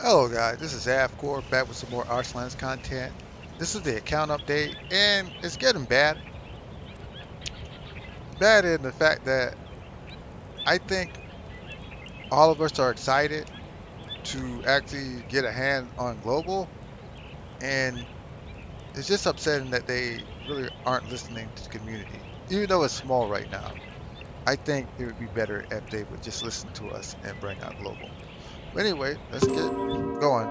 Hello guys, this is Avcoor back with some more Archeland content. This is the account update and it's getting bad. Bad in the fact that I think all of us are excited to actually get a hand on global, and it's just upsetting that they really aren't listening to the community. Even though it's small right now, I think it would be better if they would just listen to us and bring out global. But anyway, let's get going.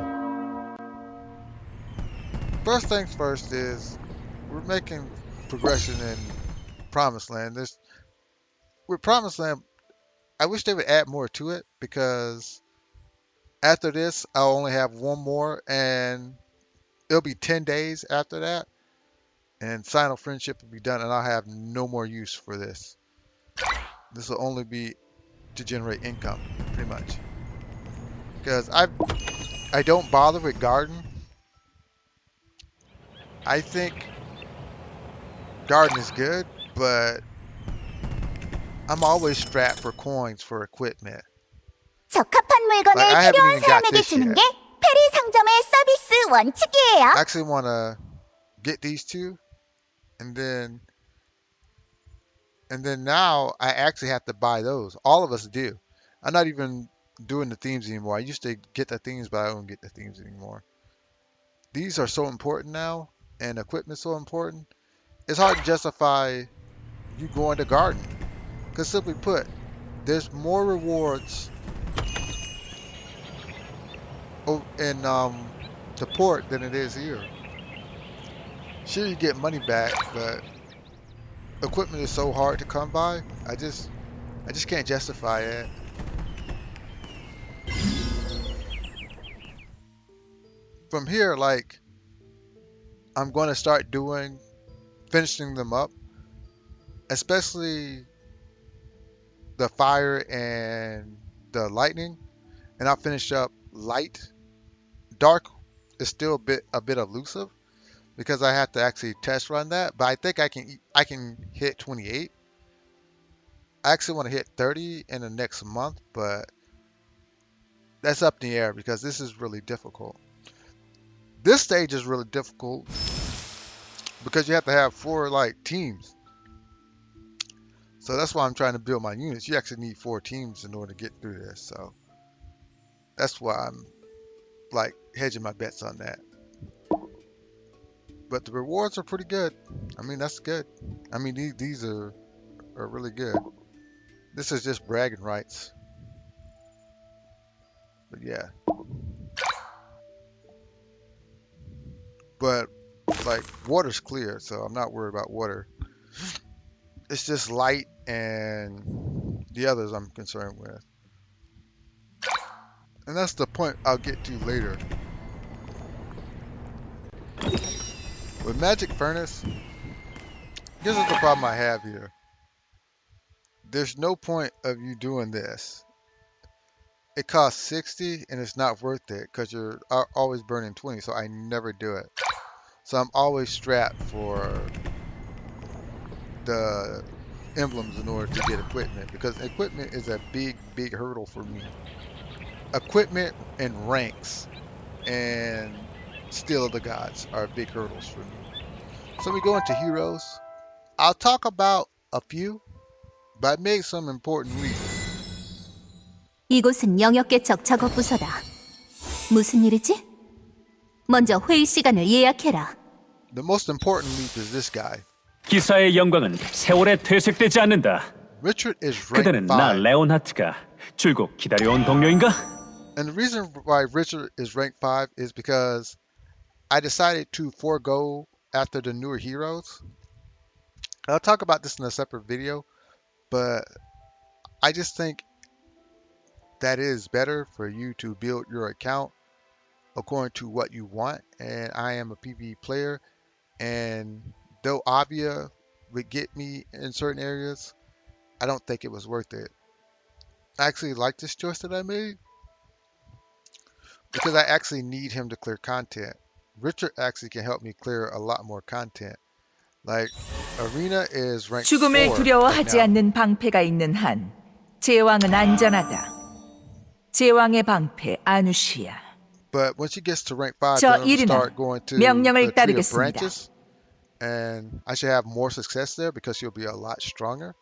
First things first is we're making progression in Promised Land. There's with Promised Land, I wish they would add more to it because after this, I'll only have one more, and it'll be 10 days after that, and Final Friendship will be done, and I'll have no more use for this. This will only be to generate income, pretty much. Because I don't bother with Garden. I think Garden is good, but I'm always strapped for coins for equipment. 적합한 Like 물건을 I haven't 필요한 even got 사람에게 this 주는 yet. 게 페리 상점의 서비스 원칙이에요. I actually want to get these two, and then now I actually have to buy those. All of us do. I'm not even doing the themes anymore. I used to get the themes, but I don't get the themes anymore. These are so important now, and equipment so important. It's hard to justify you going to Garden. Because simply put, there's more rewards in the port than it is here. Sure, you get money back, but equipment is so hard to come by. I just can't justify it. From here, like I'm going to start finishing them up, especially the fire and the lightning, and I'll finish up light. Dark is still a bit elusive because I have to actually test run that, but I think I can hit 28. I actually want to hit 30 in the next month, but that's up in the air because this is really difficult. This stage is really difficult because you have to have 4 like teams. So that's why I'm trying to build my units. You actually need 4 teams in order to get through this. So that's why I'm like hedging my bets on that. But the rewards are pretty good. I mean, that's good. I mean, these are really good. This is just bragging rights. But yeah. But like water's clear, so I'm not worried about water. It's just light and the others I'm concerned with. And that's the point I'll get to later. With Magic Furnace, this is the problem I have here. There's no point of you doing this. It costs 60 and it's not worth it because you're always burning 20, so I never do it. So I'm always strapped for the emblems in order to get equipment because equipment is a big hurdle for me. Equipment and ranks and Steel of the Gods are big hurdles for me. So we go into heroes. I'll talk about a few, but I made some important leaps. 이곳은 영역계 적착업 부서다. 무슨 일이지? 먼저 회의 시간을 예약해라. The most important leap is this guy. 기사의 영광은 세월에 퇴색되지 않는다. Richard is rank 그대는 나 5. 레온하트가 줄곧 기다려온 동료인가? And the reason why Richard is rank 5 is because I decided to forego after the newer heroes. I'll talk about this in a separate video, but I just think that it is better for you to build your account according to what you want. And I am a PvE player, and though Avia would get me in certain areas, I don't think it was worth it. I actually like this choice that I made because I actually need him to clear content. Richard actually can help me clear a lot more content. Like Arena is ranked 4 죽음을 두려워하지 right now. 않는 방패가 있는 한 제왕은 안전하다. 제왕의 방패 아누시야. But when she gets to rank 5, 저 then I'm going to 이르나 start going to the 명령을 tree of 따르겠습니다. branches. And I should have more success there because she'll be a lot stronger.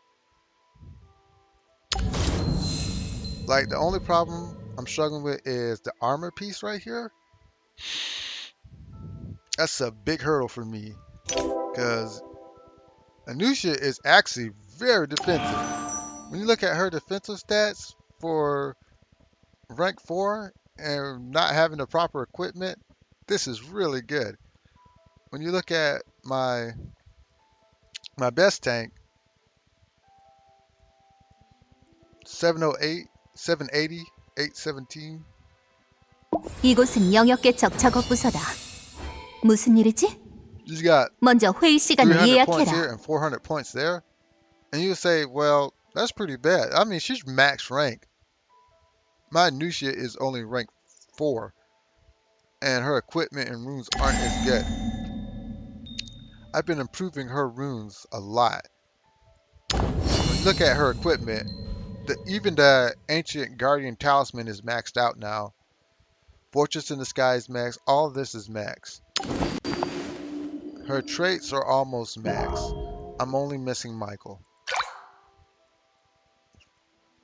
Like, the only problem I'm struggling with is the armor piece right here. That's a big hurdle for me because Anusha is actually very defensive. When you look at her defensive stats for rank 4 and not having the proper equipment, this is really good. When you look at my best tank, 708, 780, 817. 이곳은 영역계 적 작업 부서다. 무슨 일이지? She's got 먼저 회의 시간을 300 points 예약해라. here and 400 points there. And you say, well, that's pretty bad. I mean, she's max rank. My Nucia is only rank 4. And her equipment and runes aren't as good. I've been improving her runes a lot. When you look at her equipment, even the Ancient Guardian Talisman is maxed out now. Fortress in the Sky is maxed. All of this is maxed. Her traits are almost maxed. I'm only missing Michael.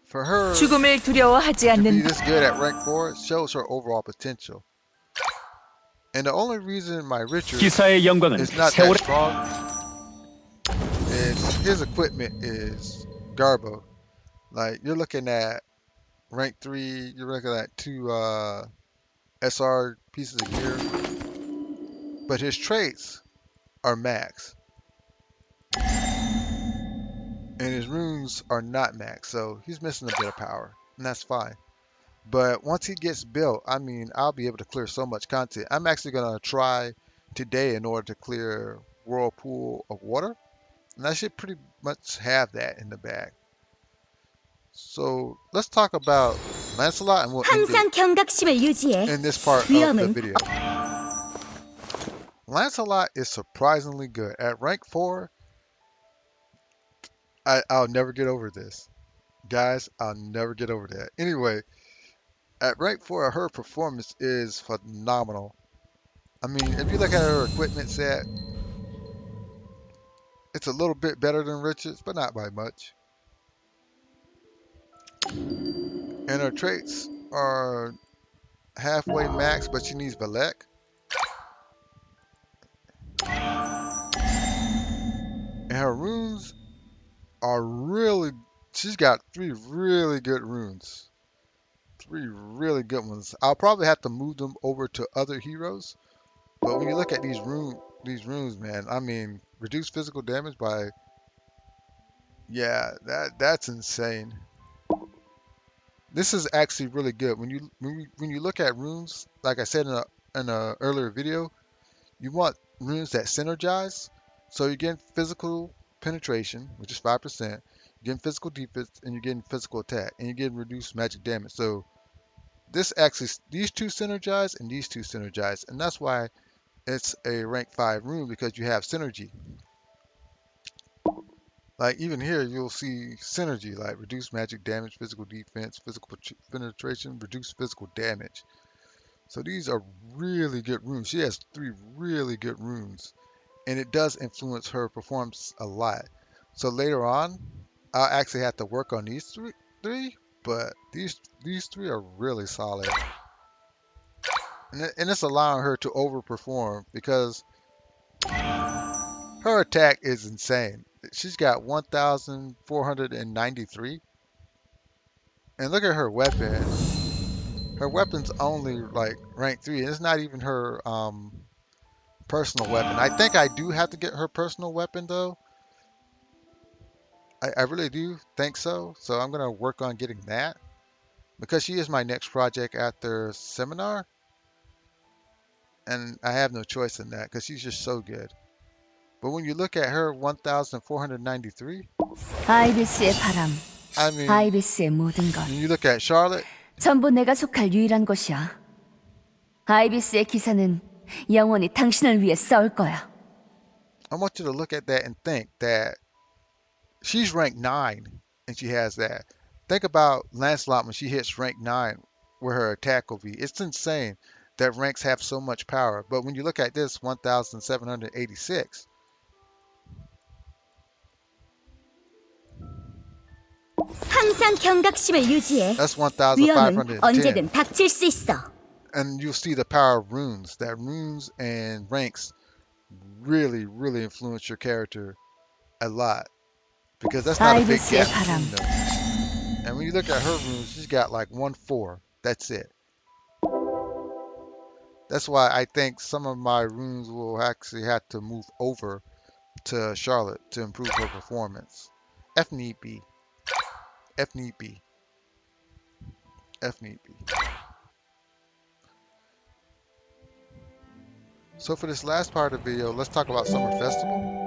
For her 죽음을 두려워하지 to be 않는 this good at rank 4 shows her overall potential. And the only reason my Richard 기사의 영광은 is not that 세월의 strong is his equipment is garbo. Like, you're looking at rank 3, you're looking at 2 SR pieces of gear. But his traits are max. And his runes are not max, so he's missing a bit of power. And that's fine. But once he gets built, I mean, I'll be able to clear so much content. I'm actually going to try today in order to clear Whirlpool of Water. And I should pretty much have that in the bag. So let's talk about Lancelot and we'll end 항상 it 경각심을 유지해. in this part of the 위험은 video. Lancelot is surprisingly good. At rank 4, I'll never get over this. Guys, I'll never get over that. Anyway, at rank 4, her performance is phenomenal. I mean, if you look at her equipment set, it's a little bit better than Richard's, but not by much. And her traits are halfway max, but she needs Valek. And her runes are really, she's got 3 really good runes. 3 really good ones. I'll probably have to move them over to other heroes. But when you look at these runes, man, I mean, reduce physical damage by, yeah, that's insane. This is actually really good. When you look at runes, like I said in a earlier video, you want runes that synergize. So you're getting physical penetration, which is 5%. You're getting physical defense, and you're getting physical attack, and you're getting reduced magic damage. So this actually, these two synergize, and these two synergize, and that's why it's a rank 5 rune, because you have synergy. Like, even here, you'll see synergy, like reduce magic damage, physical defense, physical penetration, reduce physical damage. So these are really good runes. She has 3 really good runes, and it does influence her performance a lot. So later on, I'll actually have to work on these three, but these 3 are really solid. And it's allowing her to overperform because her attack is insane. She's got 1,493. And look at her weapon. Her weapon's only like rank 3. And it's not even her personal weapon. I think I do have to get her personal weapon though. I really do think so. So I'm going to work on getting that. Because she is my next project after Seminar. And I have no choice in that because she's just so good. But when you look at her 1,493, 아이비스의 바람, I mean, 아이비스의 모든 것. when you look at Charlotte, 전부 내가 속할 유일한 곳이야. 아이비스의 기사는 영원히 당신을 위해 싸울 거야. I want you to look at that and think that she's rank 9 and she has that. Think about Lancelot when she hits rank 9 where her attack will be. It's insane. that ranks have so much power. But when you look at this 1786, 항상 경각심을 유지해. that's 위험은 1510. 언제든 닥칠 수 있어. And you'll see the power of runes. That runes and ranks really, really influence your character a lot. Because that's not a big 아이비스의 gap 바람. between them. And when you look at her runes, she's got like 1-4. That's it. That's why I think some of my runes will actually have to move over to Charlotte to improve her performance. F need be. F need be. F need be. So for this last part of the video, let's talk about Summer Festival.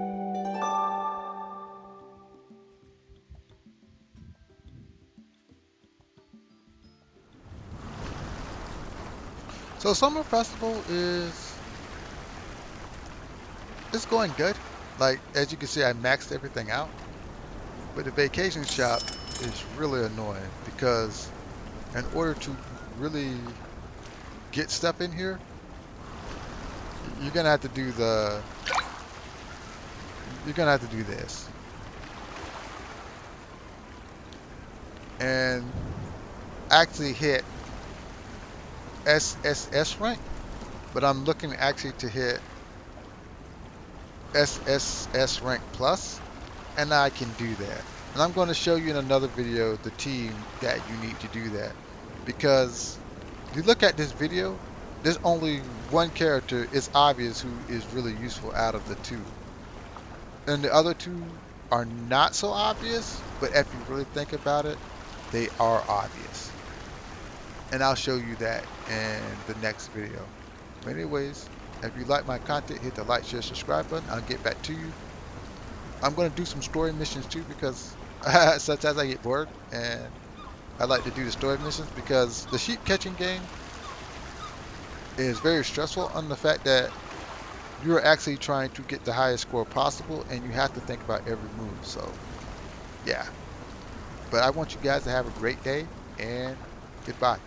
So Summer Festival it's going good. Like as you can see, I maxed everything out. But the vacation shop is really annoying because in order to really get stuff in here, you're gonna have to do this. And actually hit SSS rank, but I'm looking actually to hit SSS rank plus, and I can do that. And I'm going to show you in another video the team that you need to do that, because if you look at this video, there's only one character, it's obvious, who is really useful out of the two, and the other two are not so obvious, but if you really think about it, they are obvious. And I'll show you that in the next video. But anyways, if you like my content, hit the like, share, subscribe button. I'll get back to you. I'm going to do some story missions too, because sometimes I get bored and I like to do the story missions, because the sheep catching game is very stressful on the fact that you're actually trying to get the highest score possible and you have to think about every move. So yeah, but I want you guys to have a great day and goodbye.